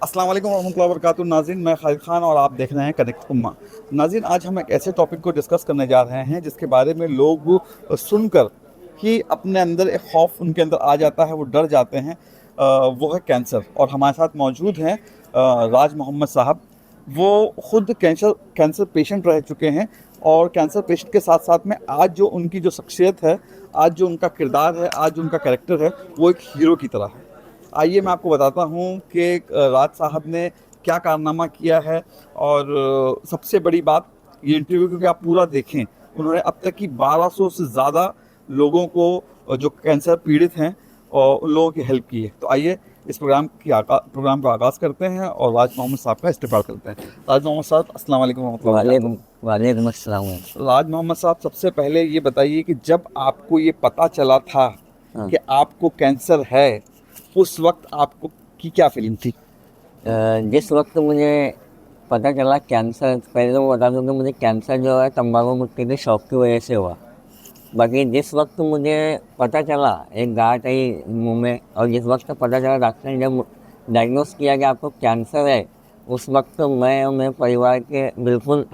अस्सलाम वालेकुम रहमतुल्लाहि व बरकातुहू। नाज़रीन, मैं खालिद खान और आप देख रहे हैं कनेक्ट उम्मा। नाज़रीन, आज हम एक ऐसे टॉपिक को डिस्कस करने जा रहे हैं जिसके बारे में लोग सुनकर ही अपने अंदर एक खौफ उनके अंदर आ जाता है, वो डर जाते हैं। वो है कैंसर। और हमारे साथ मौजूद हैं राज मोहम्मद साहब। वो खुद कैंसर कैंसर पेशेंट रह चुके हैं। और कैंसर पेशेंट के साथ साथ में आज जो उनकी जो शख्सियत है, आज जो उनका किरदार है, आज जो उनका कैरेक्टर है, वो एक हीरो की तरह है। आइए मैं आपको बताता हूँ कि राज साहब ने क्या कारनामा किया है। और सबसे बड़ी बात, ये इंटरव्यू क्योंकि आप पूरा देखें, उन्होंने अब तक की 1200 से ज़्यादा लोगों को जो कैंसर पीड़ित हैं और उन लोगों की हेल्प की है। तो आइए इस प्रोग्राम का आगाज़ करते हैं और राज मोहम्मद साहब का इस्तेमाल करते हैं। राज मोहम्मद साहब, अस्सलाम वालेकुम रहमतुल्लाहि व वालेकुम बरकातुहू। वालेकुम अस्सलाम। राज मोहम्मद साहब, सबसे पहले ये बताइए कि जब आपको ये पता चला था हाँ। कि आपको कैंसर है, उस वक्त आपको की क्या फीलिंग थी? जिस वक्त मुझे पता चला कैंसर, पहले तो बता दूं कि मुझे कैंसर जो है तंबाकू गुटखे के शौक की वजह से हुआ। बाकी जिस वक्त मुझे पता चला, एक गांठ आई मुंह में, और जिस वक्त पता चला डॉक्टर ने जब डायग्नोस किया कि आपको कैंसर है, उस वक्त मैं और मेरे परिवार के बिल्कुल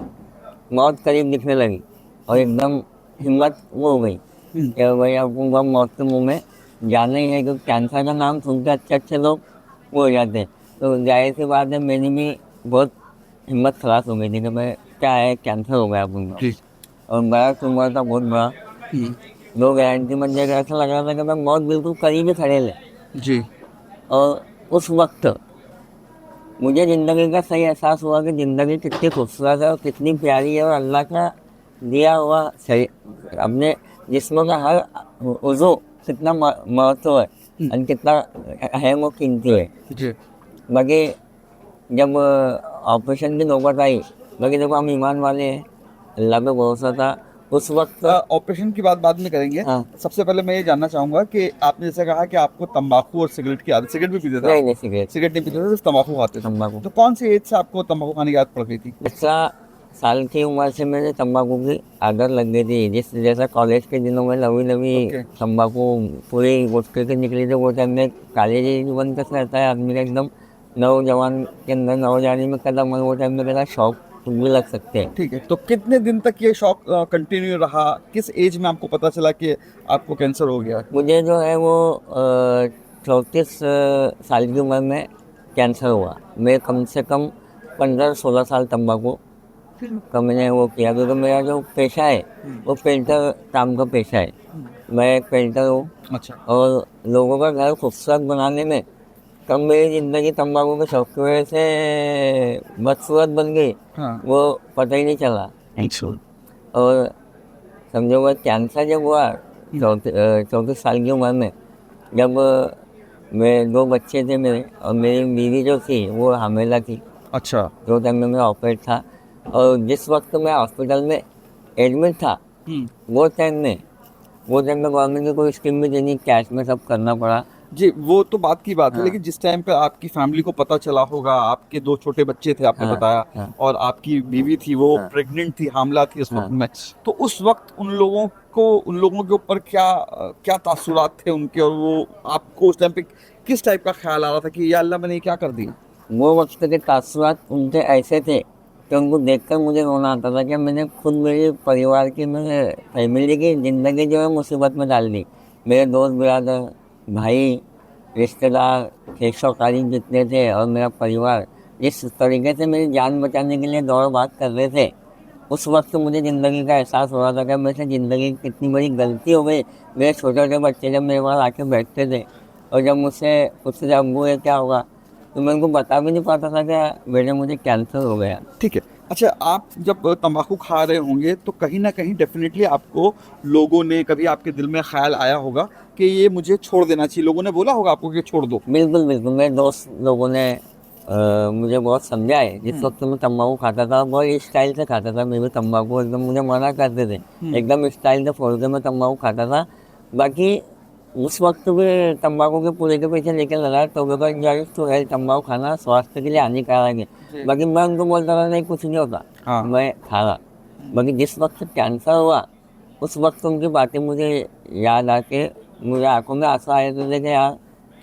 मौत करीब दिखने लगी। और एकदम हिम्मत वो हो गई कि भाई अब वो मौत के मुंह में जाना ही है, क्योंकि कैंसर का नाम सुन के अच्छे अच्छे लोग वो हो जाते हैं। तो जाहिर सी बात है, मेरी भी बहुत हिम्मत खलास हो गई थी कि मैं क्या है, कैंसर हो गया आपको। जी। और बड़ा ट्यूमर था, बहुत बड़ा। हम्म। लोग गारंटी मुझे ऐसा लग रहा था कि मैं मौत बिल्कुल करीब ही खड़े ले। जी। और उस वक्त मुझे ज़िंदगी का सही एहसास हुआ कि ज़िंदगी कितनी खूबसूरत है और कितनी प्यारी है, और अल्लाह का दिया हुआ सही अपने जिस्म का हर उज़ू कितना महत्व है हम्म। और कितना अहम और कीमती है। जी। बाकी जब ऑपरेशन की नौबत आई, बाकी देखो हम ईमान वाले हैं, अल्लाह पे भरोसा था उस वक्त। ऑपरेशन की बात बाद में करेंगे। हाँ। सबसे पहले मैं ये जानना चाहूँगा कि आपने जैसे कहा कि आपको तंबाकू और सिगरेट की आदत, सिगरेट भी पीते थे आप? नहीं नहीं, सिगरेट, सिगरेट नहीं पीते थे, सिर्फ तंबाकू खाते थे। तम्बाकू। तो कौन सी एज से आपको तंबाकू खाने की आदत पड़ गई थी? 17 साल की उम्र से मेरे तंबाकू की आदत लग गई थी। जैसा कॉलेज के दिनों में नवी नवी ओके। तंबाकू पूरी गुटखे के निकली थी, वो टाइम में कॉलेज जीवन कैसा रहता है आदमी का, एकदम नौजवान के अंदर नौजवानी में कदम, और वो टाइम में मेरा शौक खुद भी लग सकते हैं। ठीक है, तो कितने दिन तक ये शौक कंटिन्यू रहा? किस एज में आपको पता चला कि आपको कैंसर हो गया? मुझे जो है वो 34 साल की उम्र में कैंसर हुआ। मैं कम से कम 15-16 साल तंबाकू का मैंने वो किया, क्योंकि मेरा जो पेशा है वो पेंटर काम का पेशा है। मैं एक पेंटर हूँ, अच्छा। और लोगों का घर खूबसूरत बनाने में कब मेरी ज़िंदगी तंबाकू के शौक की वजह से बदसूरत बन गई, हाँ। वो पता ही नहीं चला। अच्छा। और समझो वो कैंसर जब हुआ 34 साल की उम्र में, जब मैं 2 बच्चे थे मेरे, और मेरी बीवी जो थी वो हामिला थी। अच्छा। जो टाइम में मेरा ऑपरेट था, और जिस वक्त मैं हॉस्पिटल में एडमिट था, हम्म। वो टाइम में वो टाइम में गवर्नमेंट की कोई स्कीम भी देनी, कैश में सब करना पड़ा। जी, वो तो बात की बात है, हाँ लेकिन जिस टाइम पे आपकी फैमिली को पता चला होगा, आपके 2 छोटे बच्चे थे आपने हाँ बताया, हाँ और आपकी बीवी थी वो हाँ प्रेग्नेंट थी, हामला थी उस वक़्त हाँ। में, तो उस वक़्त उन लोगों के ऊपर क्या तासुरात थे उनके, और वो आपको उस टाइम पे किस टाइप का ख़्याल आ रहा था कि या अल्लाह मैंने ये क्या कर दिया? वो वक्त के तासुरात उनके ऐसे थे कि उनको देखकर मुझे रोना आता था कि मैंने खुद मेरे परिवार की, मेरे फैमिली की ज़िंदगी जो है मुसीबत में डाल दी। मेरे दोस्त बिरादर, भाई, रिश्तेदार, खेशोकारी जितने थे, और मेरा परिवार जिस तरीके से मेरी जान बचाने के लिए दौड़ भाग कर रहे थे, उस वक्त मुझे ज़िंदगी का एहसास हो रहा था कि मेरे से ज़िंदगी की कितनी बड़ी गलती हो गई। मेरे छोटे छोटे बच्चे जब मेरे पास आके बैठते थे, और जब मुझसे पूछते थे अब्बू ये क्या होगा, तो मैं उनको बता भी नहीं पाता था कि बेटे मुझे कैंसर हो गया। ठीक है। अच्छा, आप जब तंबाकू खा रहे होंगे तो कहीं न कहीं डेफ़िनेटली आपको लोगों ने, कभी आपके दिल में ख़्याल आया होगा कि ये मुझे छोड़ देना चाहिए, लोगों ने बोला होगा आपको कि छोड़ दो? बिल्कुल बिल्कुल, मेरे दोस्त लोगों ने मुझे बहुत समझाए। जिस हुँ। वक्त मैं तंबाकू खाता था, बहुत स्टाइल से खाता था मैं भी तंबाकू, एकदम मुझे मना करते थे, हुँ। एकदम स्टाइल से फोड़ के मैं तंबाकू खाता था। बाकी उस वक्त भी तंबाकू के पूरे के पीछे लेके लगा, टोबैको इंजॉयज टू हेल्थ, तंबाकू खाना स्वास्थ्य के लिए हानिकारक है। जी। बाकी मैं उनको बोलता था नहीं कुछ नहीं होता, हाँ। मैं खा रहा। हुँ। बाकी जिस वक्त कैंसर हुआ, उस वक्त उनकी बातें मुझे याद आके मुझे आंखों में आंसू आए थे कि यार मैं,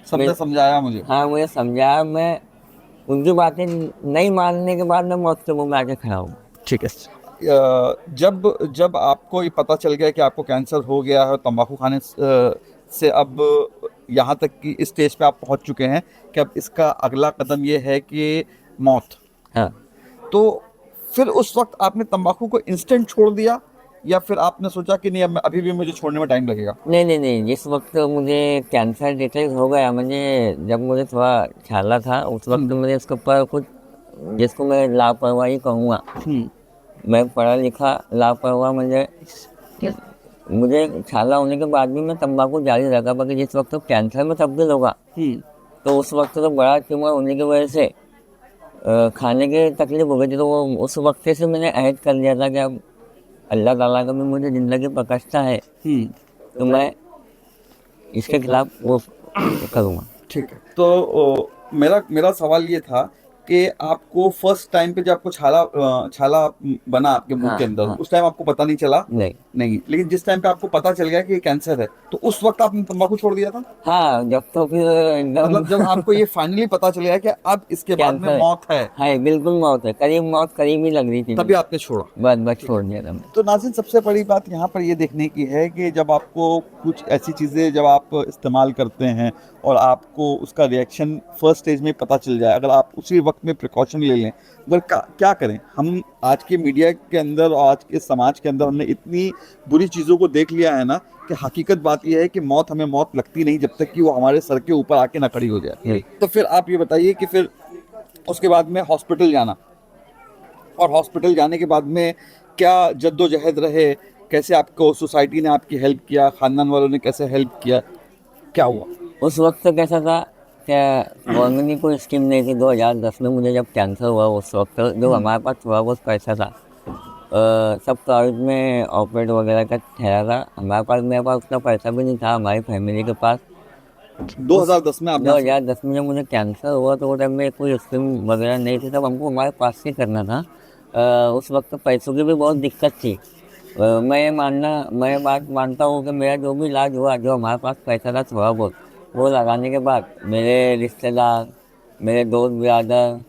सबने समझाया मुझे। हाँ मुझे समझाया। मैं उनकी बातें नहीं मानने के बाद मैं मौत के मुंह में आके खड़ा हूँ। ठीक है। जब जब आपको ये पता चल गया कि आपको कैंसर हो गया है, तंबाकू खाने से अब यहाँ तक कि इस स्टेज पे आप पहुँच चुके हैं कि अब इसका अगला कदम ये है कि मौत, हाँ। तो फिर उस वक्त आपने तंबाकू को इंस्टेंट छोड़ दिया या फिर आपने सोचा कि नहीं अब अभी भी मुझे छोड़ने में टाइम लगेगा? नहीं नहीं नहीं, जिस वक्त मुझे कैंसर डिटेक्ट हो गया, मुझे जब मुझे थोड़ा छाला था उस वक्त मुझे उसके ऊपर कुछ, जिसको मैं लापरवाही कहूँगा, मैं पढ़ा लिखा लापरवाह, मुझे छाला होने के बाद भी मैं तंबाकू जारी रखा, बाकी जिस वक्त तो कैंसर में तब्दील होगा तो उस वक्त तो बड़ा ट्यूमर होने की वजह से खाने की तकलीफ हो गई थी, तो वो उस वक्त से मैंने अहद कर लिया था कि अब अल्लाह ताला का भी मुझे ज़िंदगी बख्शता है तो मैं इसके खिलाफ वो करूँगा। ठीक है। तो मेरा मेरा सवाल ये था कि आपको फर्स्ट टाइम पे जब आपको छाला बना आपके मुंह हाँ के अंदर, हाँ। उस टाइम आपको पता नहीं चला? नहीं। नहीं, लेकिन जिस टाइम पे आपको पता चल गया कि ये कैंसर है, तो उस वक्त आपने तंबाकू छोड़ दिया था? हाँ, जब तो फिर एकदम मतलब जब आपको ये फाइनली पता चल गया कि अब इसके बाद में कैंसर मौत है, है, बिल्कुल मौत है, करीब मौत करीब ही लग रही थी, तभी आपने छोड़ा? बस छोड़ दिया था मैं। तो नाज़रीन, सबसे बड़ी बात यहाँ पर ये देखने की है कि जब आपको कुछ ऐसी चीज़ें जब आप इस्तेमाल करते हैं और आपको उसका रिएक्शन फर्स्ट स्टेज में पता चल जाए, अगर आप उसी वक्त में प्रिकॉशन ले लें, मगर क्या करें हम? आज के मीडिया के अंदर और आज के समाज के अंदर हमने इतनी बुरी चीज़ों को देख लिया है ना कि हकीकत बात यह है कि हमें मौत लगती नहीं जब तक कि वो हमारे सर के ऊपर आके ना खड़ी हो जाए। तो फिर आप ये बताइए कि फिर उसके बाद में हॉस्पिटल जाना, और हॉस्पिटल जाने के बाद में क्या जद्दोजहद रहे, कैसे आपको सोसाइटी ने आपकी हेल्प किया, खानदान वालों ने कैसे हेल्प किया, क्या हुआ? उस वक्त तो कैसा था क्या, गवर्नमेंट की कोई स्कीम नहीं थी। 2010 में मुझे जब कैंसर हुआ उस वक्त जो हमारे पास थोड़ा बहुत पैसा था सब प्राइवेट में ऑपरेट वगैरह का ठहरा था, हमारे पास, मेरे पास उतना पैसा भी नहीं था, हमारी फैमिली के पास। 2010 में आपने? 2010 में जब मुझे कैंसर हुआ तो वो टाइम में कोई स्कीम वगैरह नहीं थी, तब हमको हमारे पास से करना था। उस वक्त पैसों की भी बहुत दिक्कत थी। मैं ये बात मानता हूँ कि मेरा जो भी इलाज हुआ, जो हमारे पास पैसा था थोड़ा बहुत, वो लगाने के बाद मेरे रिश्तेदार, मेरे दोस्त बिरादर,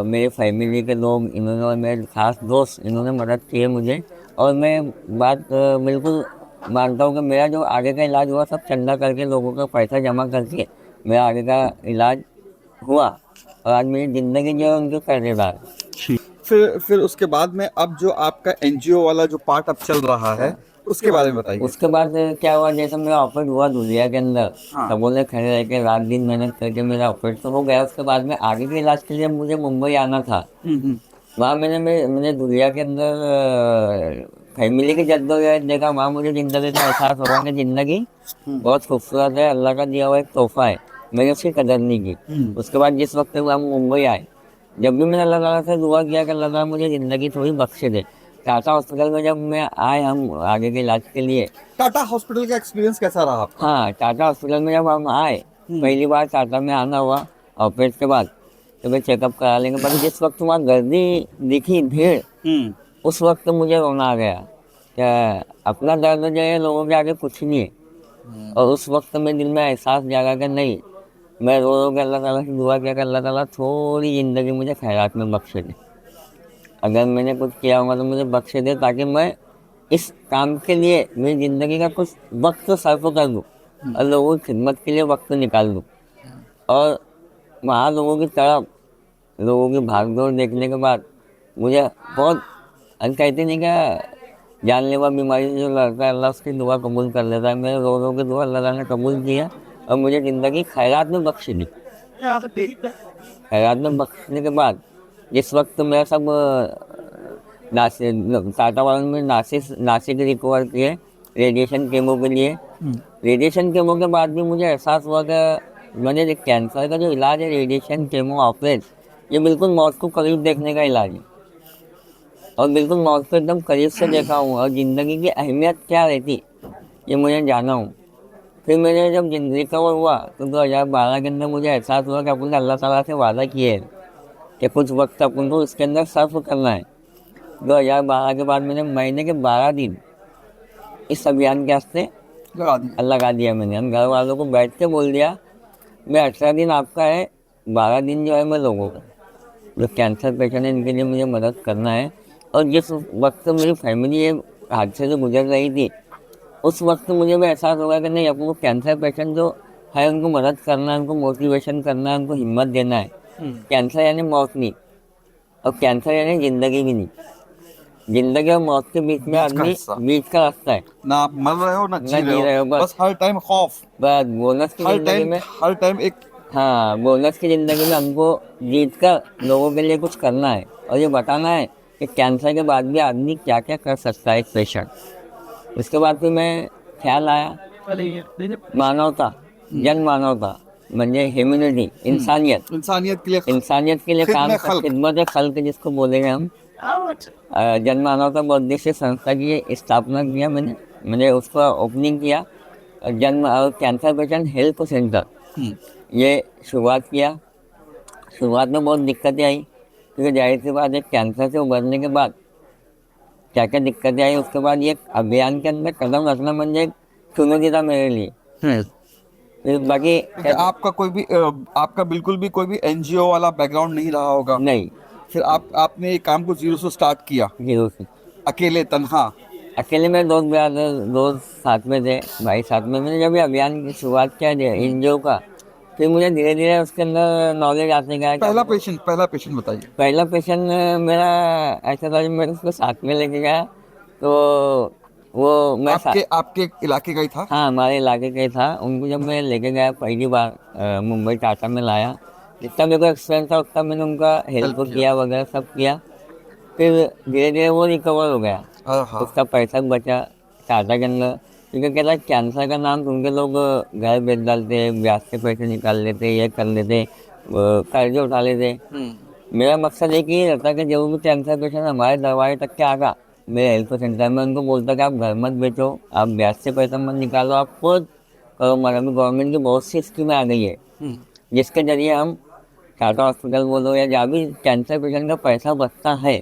मेरे फैमिली के लोग, इन्होंने और मेरे खास दोस्त, इन्होंने मदद की है मुझे। और मैं बात बिल्कुल मानता हूँ कि मेरा जो आगे का इलाज हुआ सब चंदा करके, लोगों का पैसा जमा करके मेरा आगे का इलाज हुआ, और आज मेरी ज़िंदगी जो है उनके कर्जेदार। फिर उसके बाद में अब जो आपका एनजीओ वाला जो पार्ट अब चल रहा है, उसके बारे में बताइए। उसके बाद क्या हुआ, जैसे मेरा ऑपरेट हुआ दुनिया के अंदर, हाँ। सबों ने खड़े रह के रात दिन मेहनत करके मेरा ऑपरेट तो हो गया। उसके बाद में आगे के इलाज के लिए मुझे मुंबई आना था। वहाँ मैंने दुनिया के अंदर फैमिली की जद्दोजहद देखा, वहाँ मुझे ज़िंदगी का एहसास हुआ कि ज़िंदगी बहुत खूबसूरत है, अल्लाह का दिया हुआ एक तोहफा है, मैंने उसकी कदर नहीं की। उसके बाद जिस वक्त हम मुंबई आए, जब भी मैंने अल्लाह ताला से दुआ किया कि अल्लाह ताला मुझे ज़िंदगी थोड़ी बख्शे दे। टाटा हॉस्पिटल में जब मैं आए, हम आगे के इलाज के लिए, टाटा हॉस्पिटल का एक्सपीरियंस कैसा रहा आपका? हाँ, टाटा हॉस्पिटल में जब हम आए, पहली बार टाटा में आना हुआ ऑपरेट के बाद, तो मैं चेकअप करा लेंगे, बाकी जिस वक्त वहाँ गर्दी दिखी, भीड़, उस वक्त मुझे रोना आ गया क्या, अपना दर्द जो है लोगों के आगे कुछ नहीं है। और उस वक्त मेरे दिल में एहसास जागा कि नहीं, मैं रो रो के अल्लाह ताला से दुआ किया कि अल्लाह ताला थोड़ी ज़िंदगी मुझे खैरात में बख्शे दे, अगर मैंने कुछ किया होगा तो मुझे बख्शे दे, ताकि मैं इस काम के लिए मेरी ज़िंदगी का कुछ वक्त सर्फ कर दूँ और लोगों की खिदमत के लिए वक्त निकाल दूँ। और वहाँ लोगों की तरफ, लोगों की भागदौड़ देखने के बाद मुझे बहुत, कहते नहीं क्या, जानलेवा बीमारी से जो लड़ता है अल्लाह उसकी दुआ कबूल कर लेता है। मेरे रो रो की दुआ अल्लाह ताला ने कबूल किया और मुझे ज़िंदगी खैरात में बख्श दी। खैरात में बख्शने के बाद जिस वक्त मेरा सब टाटा वालों में नासिक रिकवर किए रेडिएशन केमो के लिए। रेडिएशन केमो के बाद भी मुझे एहसास हुआ कि मैंने कैंसर का जो इलाज है, रेडिएशन केमो ऑपरेट, ये बिल्कुल मौत को करीब देखने का इलाज है, और बिल्कुल मौत को एकदम करीब से देखा हूँ, और ज़िंदगी की अहमियत क्या रहती ये मुझे जाना हूँ। फिर मैंने जब रिकवर हुआ तो 2012 के अंदर मुझे एहसास हुआ कि अपन अल्लाह ताला से वादा किए है कि कुछ वक्त अपन को इसके अंदर सर्फ करना है। 2012 के बाद मैंने महीने के 12 दिन इस अभियान के वास्ते लगा दिया मैंने। हम घर वालों को बैठ के बोल दिया, मैं 18 दिन आपका है, 12 दिन जो है मैं लोगों का जो कैंसर पेशेंट है इनके लिए मुझे मदद करना है। और जिस वक्त मेरी फैमिली ये हादसे से गुजर रही थी उस वक्त मुझे भी एहसास होगा कि नहीं, अपने कैंसर पेशेंट जो है उनको मदद करना है, उनको मोटिवेशन करना है, उनको हिम्मत देना है। कैंसर यानी मौत नहीं, और कैंसर यानी ज़िंदगी भी नहीं। ज़िंदगी और मौत के बीच में बीच का आदमी हिस्सा, बीच का रास्ता है। ना आप मर रहे हो ना ना जी रहे जी हो, रहे हो बस हर टाइम खौफ, बस बोनस की हर ज़िंदगी टाइम, में। हर टाइम एक। हाँ, बोनस की ज़िंदगी में हमको जीत कर लोगों के लिए कुछ करना है और ये बताना है कि कैंसर के बाद भी आदमी क्या क्या कर सकता है एक पेशेंट। उसके बाद फिर मैं ख्याल आया मानवता, जन मानवता म्हणजे ह्यूमैनिटी, इंसानियत। इंसानियत के लिए, इंसानियत के लिए काम खिदमत कर, खल्क। खिदमत खल्क जिसको बोलेंगे हम। जन मानवता बौद्धिक संस्था की स्थापना किया मैंने उसका ओपनिंग किया। कैंसर पेशेंट हेल्थ सेंटर ये शुरुआत किया। शुरुआत में बहुत दिक्कतें आई क्योंकि जाहिर सी बात है कैंसर से उभरने के बाद क्या क्या दिक्कतें आई, उसके बाद ये अभियान के अंदर कदम रखना म्हणजे एक चुनौती था मेरे लिए। फिर बाकी क्योंकि आपका कोई भी आपका बिल्कुल भी कोई भी एनजीओ वाला बैकग्राउंड नहीं रहा होगा, नहीं, फिर आपने ये काम को जीरो से स्टार्ट किया, जीरो से। अकेले तन्हा। अकेले में दोस्त ब्रदर दोस्त साथ में थे, भाई साथ में। मैंने जब ये अभियान की शुरुआत किया एनजीओ का, फिर मुझे धीरे धीरे उसके अंदर नॉलेज आते गया कि पहला पेशेंट बताइए। पहला पेशेंट मेरा ऐसा था, जब मैं उसको साथ में लेके गया तो वो मैं आपके आपके इलाके का ही था? हाँ, हमारे इलाके का ही था। उनको जब मैं लेके गया पहली बार मुंबई टाटा में लाया, जितना मेरे को एक्सपीरियंस था उतना मैंने उनका हेल्प हेल्प किया। किया वगैरह सब किया। फिर धीरे धीरे वो रिकवर हो गया, हाँ। उसका पैसा भी बचा टाटा के अंदर। क्योंकि कहता है कैंसर का नाम सुन के लोग घर बेच डालते, ब्याज के पैसे निकाल लेते, ये कर लेते, कर्जे उठा लेते। मेरा मकसद एक ही रहता कि जब भी कैंसर पेशेंट हमारे दरवाजे तक के आगा मेरे हेल्थ सेंटर में, उनको बोलता कि आप घर मत बेचो, आप ब्याज से पैसा मत निकालो, आप खुद करो। हमारा भी गवर्नमेंट की बहुत सी स्कीमें आ गई है जिसके जरिए हम टाटा हॉस्पिटल बोलो या जहाँ भी कैंसर पेशेंट का पैसा बचता है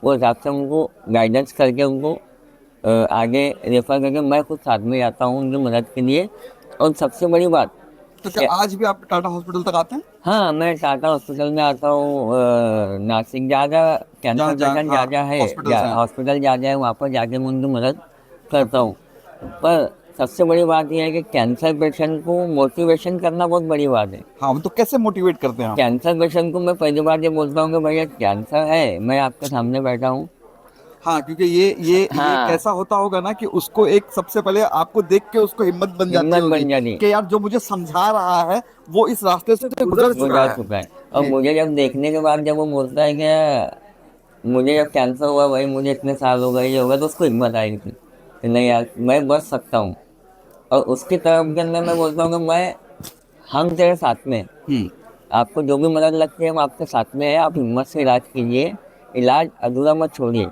वो हिसाब से उनको गाइडेंस करके उनको आगे रेफर करके मैं खुद साथ में जाता हूँ उनकी मदद के लिए। और सबसे बड़ी बात, तो क्या आज भी आप टाटा हॉस्पिटल तक आते हैं? हाँ, मैं टाटा हॉस्पिटल में आता हूँ। नासिक जहाँ जहाँ कैंसर पेशेंट हाँ, जहाँ जहाँ है, हॉस्पिटल्स हैं। हॉस्पिटल जहाँ जहाँ है वहाँ पर जाके मैं उनकी मदद करता हूँ। पर सबसे बड़ी बात यह है कि कैंसर पेशेंट को मोटिवेशन करना बहुत बड़ी बात है। हाँ, तो कैसे मोटिवेट करते हैं आप? कैंसर पेशेंट को मैं पहली बार ये बोलता हूँ कि भैया कैंसर है, मैं आपके सामने बैठा हूँ। हाँ, क्योंकि ये हाँ, कैसा होता होगा ना कि उसको एक सबसे पहले आपको देख के उसको हिम्मत बन जाती हिम्मत होगी बन जाती, कि यार जो मुझे समझा रहा है वो इस रास्ते से गुजर चुका गुजार है। चुका है। और मुझे जब देखने के बाद जब वो बोलता है कि मुझे जब कैंसर हुआ भाई, मुझे इतने साल हो गए, ये होगा, तो उसको हिम्मत आएगी कि नहीं यार मैं बच सकता हूँ। और उसकी तरफ के अंदर मैं बोलता हूँ कि हम तेरे साथ में हैं। आपको जो भी मदद लगती है हम आपके साथ में है, आप हिम्मत से इलाज कीजिए, इलाज अधूरा मत छोड़िए।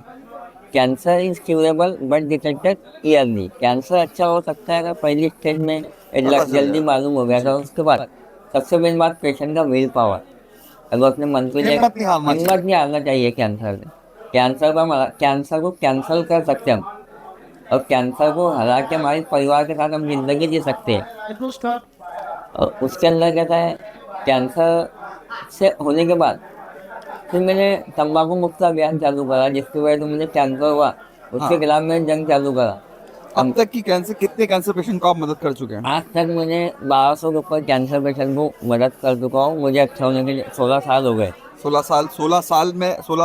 Cancer is curable but detected yearly. Cancer अच्छा हो सकता है अगर पहली स्टेज में पता चल जल्दी जाए। मालूम हो गया था। उसके बाद सबसे मेन बात पेशेंट का विल पावर। अगर अपने मन को हिम्मत नहीं हारना चाहिए। हिम्मत नहीं हारना चाहिए। कैंसर से कैंसर को कैंसल कर सकते हैं हम, और कैंसर को हरा के हमारे परिवार के साथ हम जिंदगी जी सकते हैं। और उसके अंदर कहता है कैंसर से होने के बाद फिर मैंने तंबाकू मुक्त अभियान चालू करा, जिसकी वजह से मुझे कैंसर हुआ, उसके हाँ, खिलाफ मैंने जंग चालू करा। अब तक की कैंसर कितने कैंसर पेशेंट को आप मदद कर चुके हैं? आज तक मैंने 1200 के ऊपर कैंसर पेशेंट को मदद कर चुका हूँ। मुझे अच्छा होने के लिए 16 साल हो गए। 16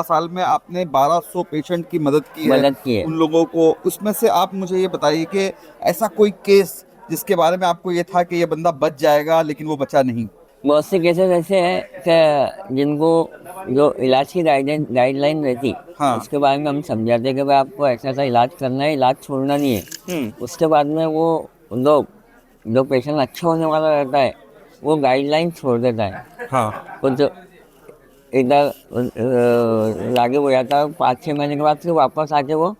साल में आपने 1200 पेशेंट की मदद की है। मदद की है। उन लोगों को, उसमें से आप मुझे ये बताइए कि ऐसा कोई केस जिसके बारे में आपको ये था कि ये बंदा बच जाएगा लेकिन वो बचा नहीं? बहुत से केसेस ऐसे हैं कि जिनको जो इलाज की गाइडलाइन रहती हाँ। उसके बारे में हम समझाते कि भाई आपको ऐसा ऐसा इलाज करना है, इलाज छोड़ना नहीं है। उसके बाद में वो लोग जो पेशेंट अच्छा होने वाला रहता है वो गाइडलाइन छोड़ देता है। हाँ। कुछ इधर लागे हो जाता है, 5-6 महीने के बाद फिर वापस आके वो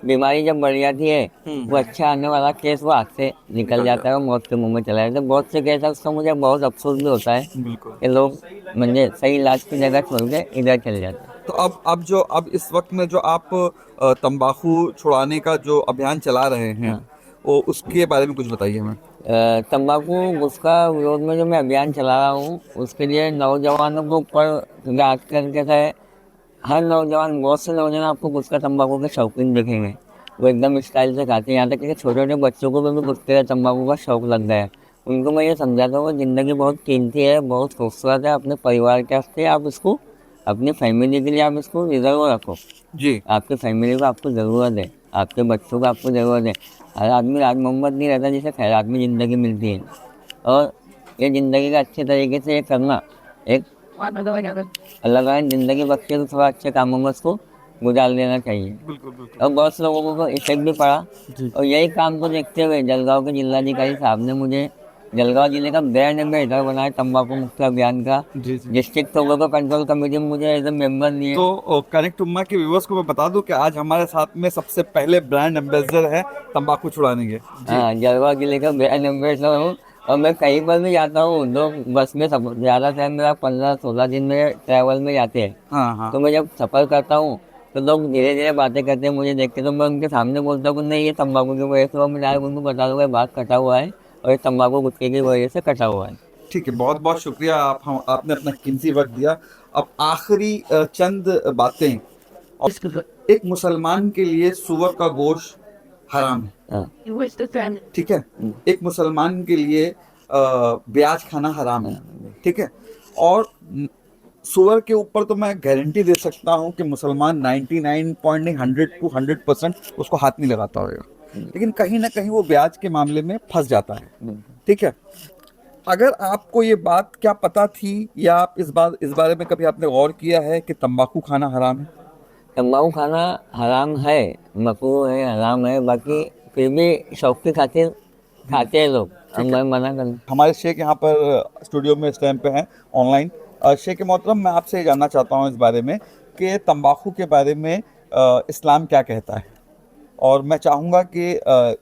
बीमारी जब बढ़ जाती है, वो अच्छा आने वाला केस वो हाथ से निकल जाता है और मौत के मुंह में चला जाता है। बहुत से केस है, उसका मुझे बहुत अफसोस भी होता है बिल्कुल। कि लोग मुझे सही इलाज की जगह छोड़ के इधर चले जाते हैं। तो अब इस वक्त में जो आप तंबाकू छुड़ाने का जो अभियान चला रहे हैं, हाँ। वो उसके बारे में कुछ बताइए हमें। तंबाकू गुटखा विरोध में जो मैं अभियान चला रहा हूँ उसके लिए नौजवानों को ऊपर, क्योंकि आजकल कैसा है, हर नौजवान, बहुत से नौजवान आपको गुटखा तंबाकू के शौकीन देखेंगे। वो एकदम स्टाइल से खाते हैं, यहाँ तक कि छोटे छोटे बच्चों को भी गुटखे या तंबाकू का शौक लग गया है। उनको मैं ये समझाता हूँ ज़िंदगी बहुत कीमती है, बहुत खूबसूरत है, अपने परिवार के वास्ते आप इसको, अपनी फैमिली के लिए आप इसको रिजर्व रखो। जी। आपके फैमिली को आपको ज़रूरत है, आपके बच्चों को आपको ज़रूरत है। हर आदमी राज मोहम्मद नहीं रहता जिसे खैरात में ज़िंदगी मिलती है। और ये ज़िंदगी का अच्छे तरीके से ये करना, एक अल्लाह ताला ने ज़िंदगी बख्शे तो थोड़ा अच्छे कामों में उसको गुजार लेना चाहिए। बिल्कुल बिल्कुल। और बहुत से लोगों को इफेक्ट भी पड़ा। जी और यही काम को देखते हुए जलगांव के जिलाधिकारी साहब ने मुझे जलगांव जिले का ब्रांड एम्बेसडर बनाया तंबाकू मुक्त अभियान का। जी जी। डिस्ट्रिक्ट टोबैको कंट्रोल कमेटी में मुझे एज ए मेंबर लिए। तो कनेक्ट उम्मा के व्यूवर्स को मैं बता दूं कि आज हमारे साथ में सबसे पहले ब्रांड एम्बेसडर है तंबाकू छुड़ाने के। जी हाँ, जलगांव जिले का ब्रांड एम्बेसडर हूँ। और मैं कहीं पर भी जाता हूँ, लोग बस में ज़्यादा टाइम मेरा 15-16 दिन में ट्रैवल में जाते हैं। हाँ हाँ। तो मैं जब सफ़र करता हूँ तो लोग धीरे धीरे बातें करते हैं, मुझे देख के। तो मैं उनके सामने बोलता हूँ कि नहीं, ये तंबाकू की वजह से, और मैं डायरेक्ट उनको बता दूँगा ये बात कटा हुआ है और ये तंबाकू गुटखे की वजह से कटा हुआ है। ठीक है, बहुत बहुत शुक्रिया, आपने अपना कीमती वक्त दिया। अब आखिरी चंद बातें। और एक मुसलमान के लिए सुअर का गोश्त हराम है, हाँ। ठीक है। एक मुसलमान के लिए ब्याज खाना हराम है, ठीक है। और सुअर के ऊपर तो मैं गारंटी दे सकता हूँ कि मुसलमान 99 पॉइंट नहीं, 100 to 100% उसको हाथ नहीं लगाता होगा। लेकिन कहीं ना कहीं वो ब्याज के मामले में फंस जाता है, ठीक है। अगर आपको ये बात क्या पता थी, या आप इस बारे में कभी आपने गौर किया है कि तंबाकू खाना हराम है? तंबाकू खाना हराम है, मकरूह है, हराम है, बाकी फिर भी शौक की खातिर खाते हैं लोग। अब ठीक है। मैं मना कर। हमारे शेख यहाँ पर स्टूडियो में इस टाइम पे हैं ऑनलाइन। शेख मोहतरम, मैं आपसे ये जानना चाहता हूँ इस बारे में कि तंबाकू के बारे में इस्लाम क्या कहता है। और मैं चाहूँगा कि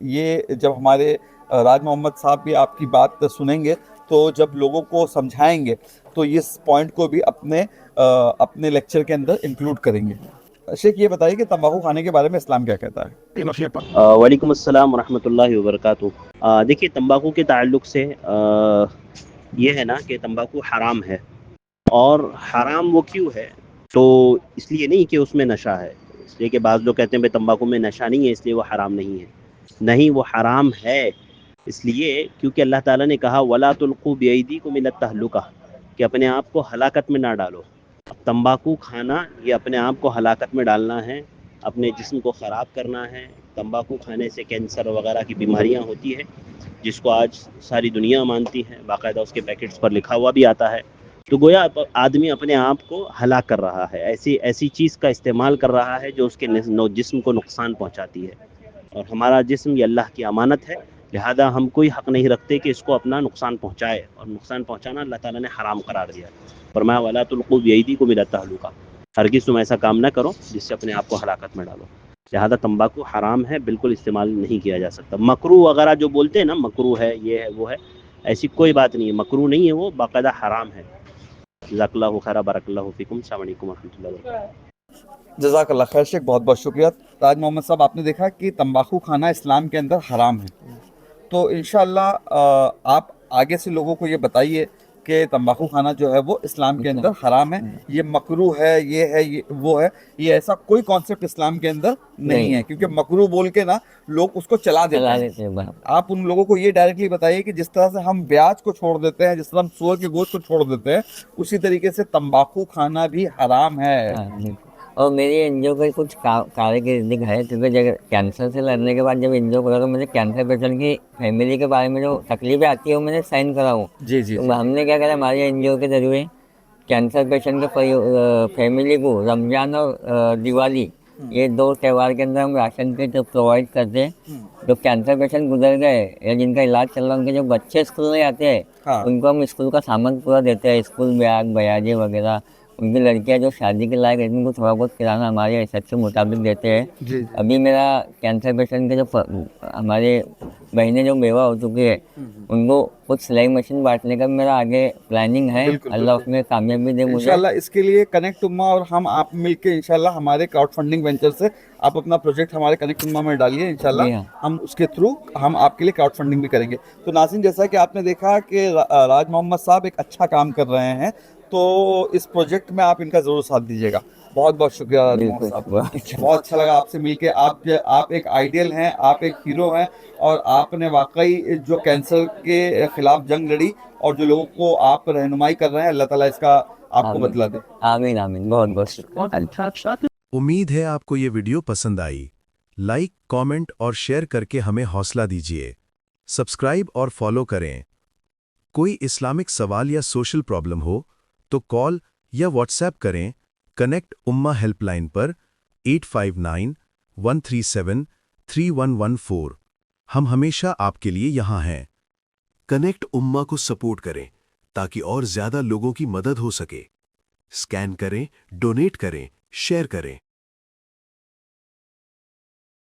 ये जब हमारे राज मोहम्मद साहब भी आपकी बात सुनेंगे, तो जब लोगों को समझाएंगे तो इस पॉइंट को भी अपने लेक्चर के अंदर इंक्लूड करेंगे। शेख, ये बताइए कि तंबाकू खाने के बारे में इस्लाम क्या कहता है? वालेकुम अस्सलाम रहमतुल्लाहि व बरकातुहू। देखिए, तंबाकू के ताल्लुक़ से ये है ना कि तंबाकू हराम है। और हराम वो क्यों है? तो इसलिए नहीं कि उसमें नशा है, इसलिए कि बाज़ लोग कहते हैं भाई तंबाकू में नशा नहीं है इसलिए वो हराम नहीं है। नहीं, वो हराम है इसलिए क्योंकि अल्लाह ताला ने कहा वला तुल्क़ू बिअयदीकुम इला तहलुका, कि अपने आप को हलाकत में ना डालो। अब तंबाकू खाना ये अपने आप को हलाकत में डालना है, अपने जिस्म को ख़राब करना है। तंबाकू खाने से कैंसर वगैरह की बीमारियां होती है, जिसको आज सारी दुनिया मानती है, बाकायदा उसके पैकेट्स पर लिखा हुआ भी आता है। तो गोया आदमी अपने आप को हलाक कर रहा है, ऐसी ऐसी चीज़ का इस्तेमाल कर रहा है जो उसके जिस्म को नुकसान पहुंचाती है। और हमारा जिस्म ये अल्लाह की अमानत है, लिहाजा हम कोई हक़ नहीं रखते कि इसको अपना नुकसान पहुंचाए, और नुकसान पहुंचाना अल्लाह ताला ने हराम करार दिया है। फरमाया वला तुल्क़ू बिअयदीकुम इला तहलुका, हरगिज़ तुम ऐसा काम ना करो जिससे अपने आप को हलाकत में डालो। लिहाजा तंबाकू हराम है, बिल्कुल इस्तेमाल नहीं किया जा सकता। मकरूह वगैरह जो बोलते हैं ना, मकरूह है, ये है, वो है, ऐसी कोई बात नहीं है। मकरूह नहीं है, वो बाकायदा हराम है। जज़ाकल्लाहु खैरा, बारकल्लाहु फ़ीकुम, अस्सलामु अलैकुम व रहमतुल्लाहि व बरकातुहू। जज़ाकल्लाह खैर शेख, बहुत बहुत शुक्रिया। ताज मोहम्मद साहब, आपने देखा कि तंबाकू खाना इस्लाम के अंदर हराम है। तो इंशाअल्लाह आप आगे से लोगों को ये बताइए कि तंबाकू खाना जो है वो इस्लाम के अंदर हराम है, ये मकरूह है, ये है, ये वो है। ये ऐसा कोई कॉन्सेप्ट इस्लाम के अंदर नहीं है, क्योंकि मकरूह बोल के ना लोग उसको चला देते चला हैं। देते हैं बाहर। आप उन लोगों को ये डायरेक्टली बताइए कि जिस तरह से हम ब्याज को छोड़ देते हैं, जिस तरह हम सुअर के गोश्त को छोड़ देते हैं, उसी तरीके से तंबाकू खाना भी हराम है। हाँ, बिल्कुल। और मेरी एनजीओ का कुछ कार्यकिर्दी है, क्योंकि जब कैंसर से लड़ने के बाद जब एनजीओ खोला तो मुझे कैंसर पेशेंट की फैमिली के बारे में जो तकलीफें आती है वो मैंने साइन करा हूँ। जी जी तो जी। हमने क्या करा, हमारे एनजीओ के जरिए कैंसर पेशेंट के फैमिली को रमज़ान और दिवाली, ये 2 त्यौहार के अंदर हम राशन किट प्रोवाइड करते हैं। जो कैंसर पेशेंट गुजर गए या जिनका इलाज चल रहा है, उनके जो बच्चे स्कूल में आते हैं हाँ। उनको हम स्कूल का सामान पूरा देते हैं, स्कूल बैग, बयाजे वगैरह, उनकी लड़कियां जो शादी के लायक रहती हैं उनको थोड़ा बहुत किराना हमारे हिसाब के मुताबिक देते हैं। जी अभी मेरा कैंसर पेशेंट के जो हमारे बहनें जो बेवा हो चुकी है उनको कुछ सिलाई मशीन बांटने का भी मेरा आगे प्लानिंग है। बिल्कुल, अल्लाह बिल्कुल। उसमें कामयाबी दे मुझे। इंशाल्लाह इसके लिए कनेक्ट उम्मा और हम आप मिलके इंशाल्लाह हमारे क्राउड फंडिंग वेंचर से आप अपना प्रोजेक्ट हमारे कनेक्ट उम्मा में डालिए, जी इंशाल्लाह हाँ। हम उसके थ्रू हम आपके लिए क्राउड फंडिंग भी करेंगे। तो नाज़रीन, जैसा कि आपने देखा कि राज मोहम्मद साहब एक अच्छा काम कर रहे हैं, तो इस प्रोजेक्ट में आप इनका ज़रूर साथ दीजिएगा। बहुत बहुत शुक्रिया राज मोहम्मद बिल्कुल साहब। बहुत अच्छा। बहुत अच्छा लगा आपसे मिलके। आप एक आइडियल हैं, आप एक हीरो हैं, और आपने वाकई जो कैंसर के खिलाफ जंग लड़ी और जो लोगों को आप रहनुमाई कर रहे हैं, अल्लाह ताला इसका आपको आमीन बदला दे। आमीन आमीन, बहुत बहुत शुक्रिया। उम्मीद है आपको ये वीडियो पसंद आई। लाइक, कमेंट और शेयर करके हमें हौसला दीजिए। सब्सक्राइब और फॉलो करें। कोई इस्लामिक सवाल या सोशल प्रॉब्लम हो तो कॉल या व्हाट्सएप करें कनेक्ट उम्मा हेल्पलाइन पर 8591373114। हम हमेशा आपके लिए यहाँ हैं। कनेक्ट उम्मा को सपोर्ट करें ताकि और ज्यादा लोगों की मदद हो सके। स्कैन करें, डोनेट करें, शेयर करें।